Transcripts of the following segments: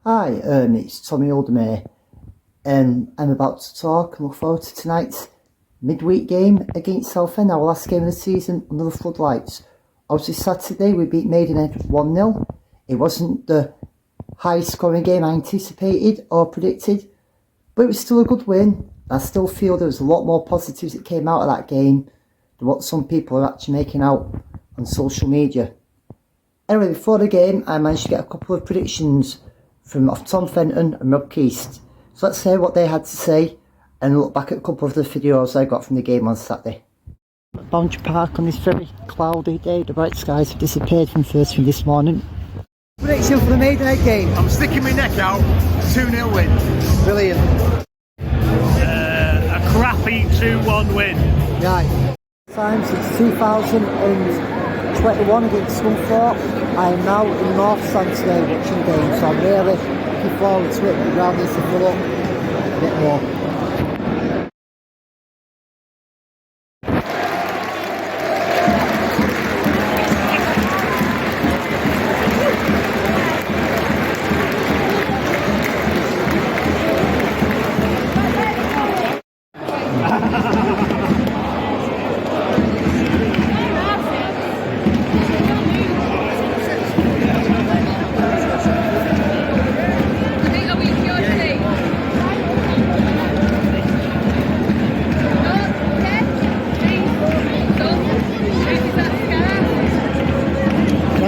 Hi, it's Tommy Oldham here, and I'm about to talk and look forward to tonight's midweek game against Southend, our last game of the season under the floodlights. Obviously Saturday we beat Maidenhead 1-0. It wasn't the high scoring game I anticipated or predicted, but it was still a good win. I still feel there was a lot more positives that came out of that game than what some people are actually making out on social media. Anyway, before the game I managed to get a couple of predictions from Tom Fenton and Rob Keast. So let's hear what they had to say and look back at a couple of the videos I got from the game on Saturday. Boundary Park on this very cloudy day. The bright skies have disappeared from first thing this morning. Prediction for the Maidenhead game? I'm sticking my neck out. 2-0 win. Brilliant. A crappy 2-1 win. Right. Time since 2021 against Scunthorpe. I am now in North Stand today watching the game, so I'm really looking forward to it. The ground needs to fill up a bit more.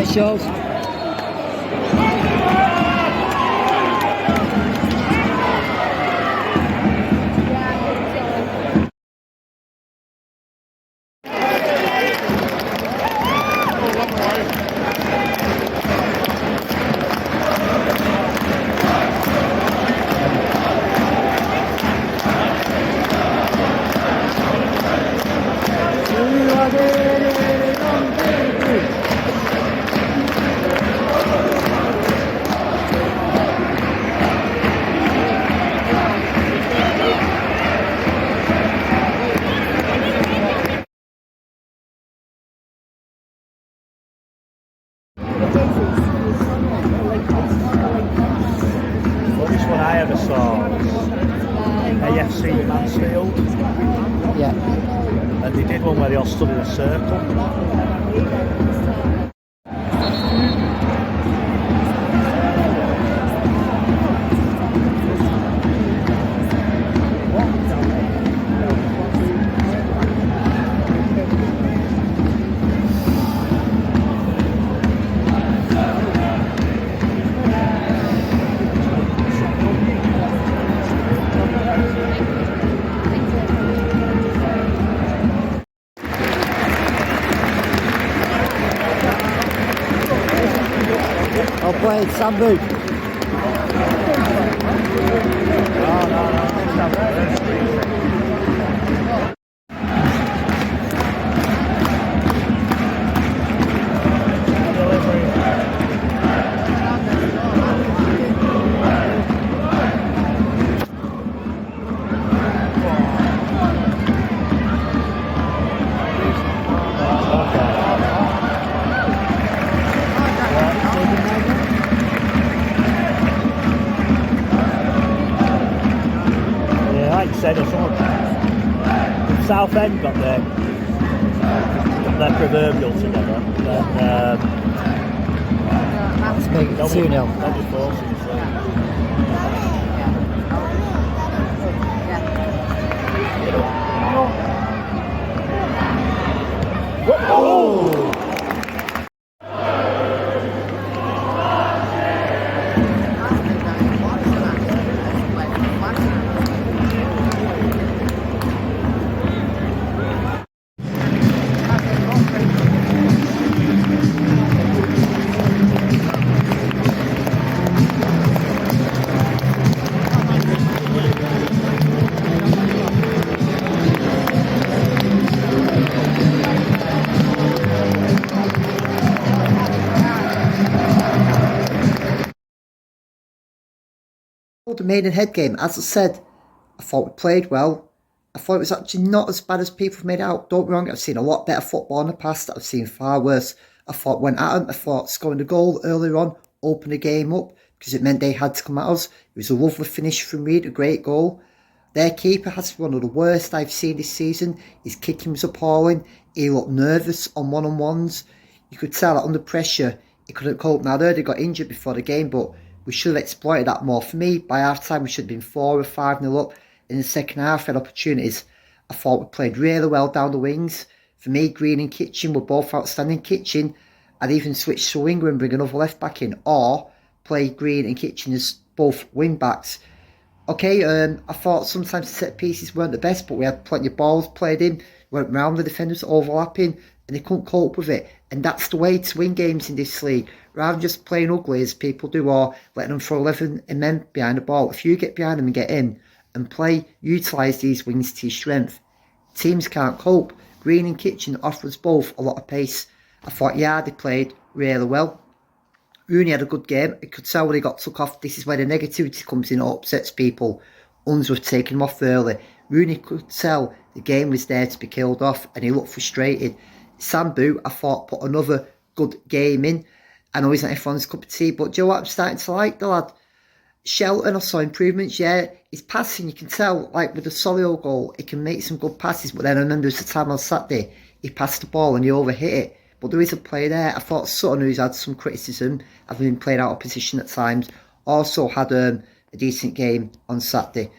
Shows. This one I ever saw was AFC Mansfield. Yeah. And they did one where they all stood in a circle. Well played, Sambu. Like I said, or someone Southend got their proverbial together. Let's make it 2-0. Nobody forcing it. Oh! The Maidenhead game, as I said, I thought we played well. I thought it was actually not as bad as people have made out. Don't be wrong, I've seen a lot better football in the past. I've seen far worse. I thought went at them. I thought scoring the goal earlier on opened the game up. because it meant they had to come at us. It was a lovely finish from Reed, a great goal. Their keeper has one of the worst I've seen this season. His kicking was appalling. He looked nervous on one-on-ones. You could tell that under pressure, he couldn't cope. Now, I heard he got injured before the game, but we should have exploited that more. For me, by half-time, we should have been 4 or 5-0 up. In the second half, we had opportunities. I thought we played really well down the wings. For me, Green and Kitchen were both outstanding. Kitchen, I'd even switch to winger and bring another left-back in, or play Green and Kitchen as both wing-backs. Okay, I thought sometimes the set pieces weren't the best, but we had plenty of balls played in, went round the defenders overlapping, and they couldn't cope with it. And that's the way to win games in this league, rather than just playing ugly as people do, or letting them throw 11 men behind the ball. If you get behind them and get in and play, utilise these wings to your strength, teams can't cope. Green and Kitchen offer us both a lot of pace. I thought Yardy played really well. Rooney had a good game. I could tell when he got took off. This is where the negativity comes in, it upsets people. Unsworth taking him off early. Rooney could tell the game was there to be killed off, and he looked frustrated. Sambu, I thought, put another good game in. I know he's not everyone's cup of tea, but do you know what I'm starting to like, the lad? Shelton, I saw improvements, yeah. His passing, you can tell, like with the Solio goal, he can make some good passes, but then I remember there was a time on Saturday, he passed the ball and he overhit it. But there is a play there. I thought Sutton, who's had some criticism, having been played out of position at times, also had a decent game on Saturday.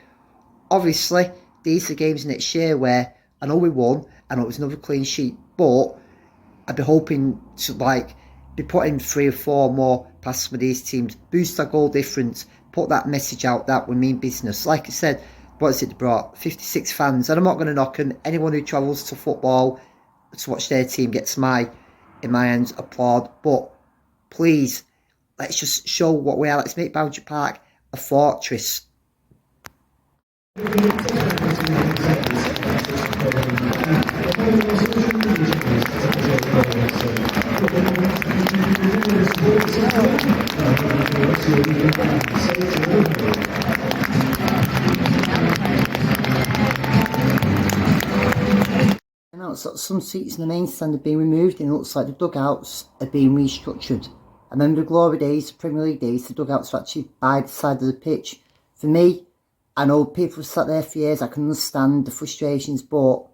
Obviously, these are games next year where I know we won, I know it was another clean sheet, but I'd be hoping to be putting 3 or 4 more passes with these teams, boost our goal difference, put that message out that we mean business. Like I said, what is it they brought? 56 fans, and I'm not going to knock them. Anyone who travels to football to watch their team gets in my hands, applaud. But please, let's just show what we are. Let's make Boundary Park a fortress. So some seats in the main stand have been removed, and it looks like the dugouts are being restructured. I remember the glory days, the Premier League days, the dugouts were actually by the side of the pitch. For me, I know people have sat there for years, I can understand the frustrations, but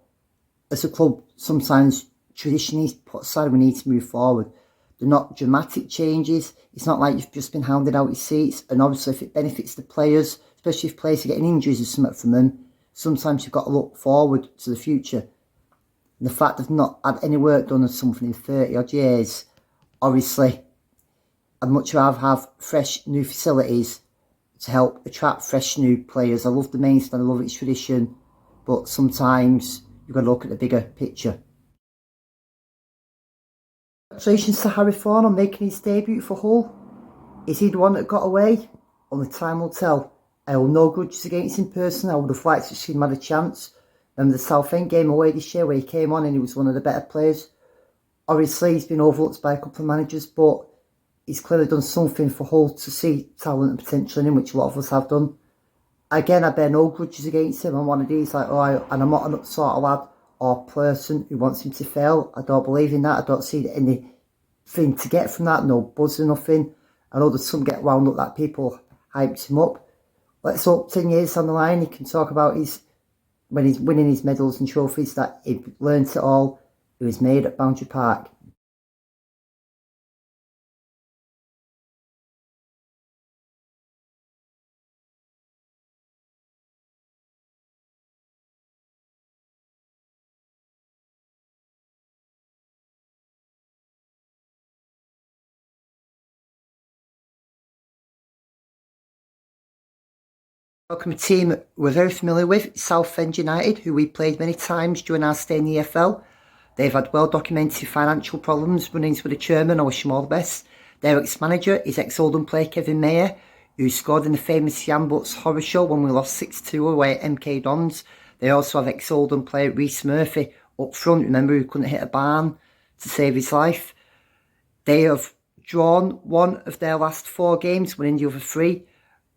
as a club, sometimes tradition is put aside, we need to move forward. They're not dramatic changes, it's not like you've just been hounded out your seats, and obviously if it benefits the players, especially if players are getting injuries or something from them, sometimes you've got to look forward to the future. And the fact they've not had any work done on something in 30 odd years, obviously, I'd much rather have fresh new facilities to help attract fresh new players. I love the main stand, I love its tradition, but sometimes you've got to look at the bigger picture. Congratulations to Harry Thorne on making his debut for Hull. Is he the one that got away? Only time will tell. I hold no grudges against him personally. I would have liked to see him had a chance. Remember the Southend game away this year where he came on and he was one of the better players. Obviously he's been overlooked by a couple of managers, but he's clearly done something for Hull to see talent and potential in him, which a lot of us have done. Again, I bear no grudges against him. I'm one of these, and I'm not a sort of lad or person who wants him to fail. I don't believe in that. I don't see anything to get from that. No buzz or nothing. I know that some get wound up that people hyped him up. Let's hope 10 years down the line he can talk about when he's winning his medals and trophies that he learnt it all. It was made at Boundary Park. Welcome a team we're very familiar with, Southend United, who we played many times during our stay in the EFL. They've had well-documented financial problems, run-ins with the chairman. I wish them all the best. Their ex-manager is ex-Oldham player Kevin Mayer, who scored in the famous Jan Butts horror show when we lost 6-2 away at MK Dons. They also have ex-Oldham player Rhys Murphy up front, remember, who couldn't hit a barn to save his life. They have drawn one of their last 4 games, winning the other 3.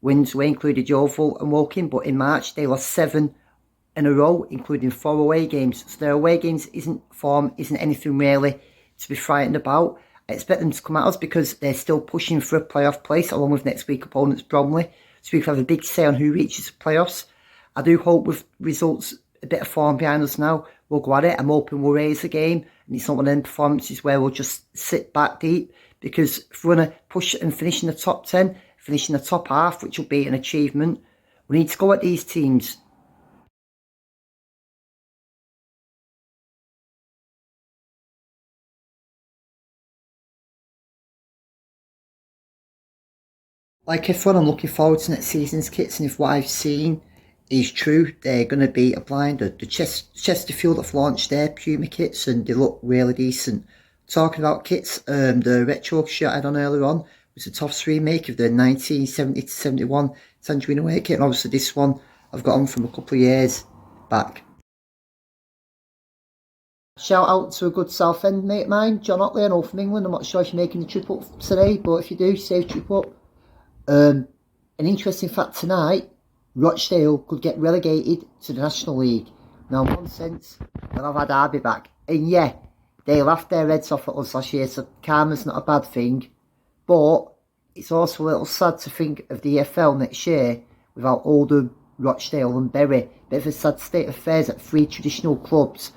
Wins were included Yeovil and Woking, but in March they lost 7 in a row, including 4 away games. So their away games isn't anything really to be frightened about. I expect them to come at us because they're still pushing for a playoff place along with next week opponents Bromley. So we can have a big say on who reaches the playoffs. I do hope with results, a bit of form behind us now, we'll go at it. I'm hoping we'll raise the game, and it's not one of them performances where we'll just sit back deep, because if we're going to push and finish in the top 10, finish in the top half, which will be an achievement, we need to go at these teams. Like everyone, I'm looking forward to next season's kits, and if what I've seen is true, they're going to be a blinder. The Chesterfield have launched their Puma kits and they look really decent. Talking about kits, the retro shirt I had on earlier on was a Toffs remake of the 1970 to 71 Tangerine Away kit, and obviously this one I've got on from a couple of years back. Shout out to a good Southend mate of mine, John Otley, I know from England. I'm not sure if you're making the trip up today, but if you do, safe trip up. An interesting fact tonight, Rochdale could get relegated to the National League. Now, in one sense, they'll have had Derby back. And yeah, they laughed their heads off at us last year, so karma's not a bad thing. But it's also a little sad to think of the EFL next year without Oldham, Rochdale and Bury. Bit of a sad state of affairs at three traditional clubs.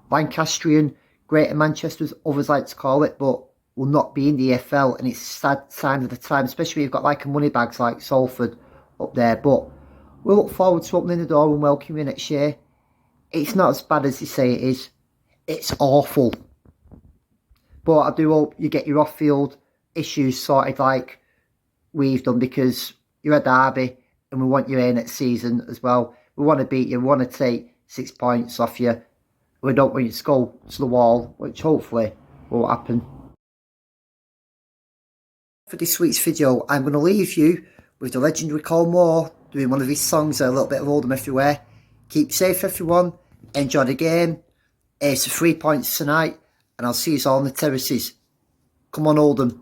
Lancastrian, Greater Manchester, as others like to call it, but will not be in the EFL, and it's a sad sign of the time, especially if you've got like a money bags like Salford up there. But we'll look forward to opening the door and welcoming you next year. It's not as bad as they say it is. It's awful. But I do hope you get your off-field issues sorted like we've done, because you're a Derby and we want you in next season as well. We want to beat you. We want to take 6 points off you. We don't want you to go to the wall, which hopefully will happen. For this week's video, I'm going to leave you with the legendary Cole Moore doing one of his songs, a little bit of Oldham everywhere. Keep safe, everyone. Enjoy the game. It's 3 points tonight, and I'll see you all on the terraces. Come on, Oldham.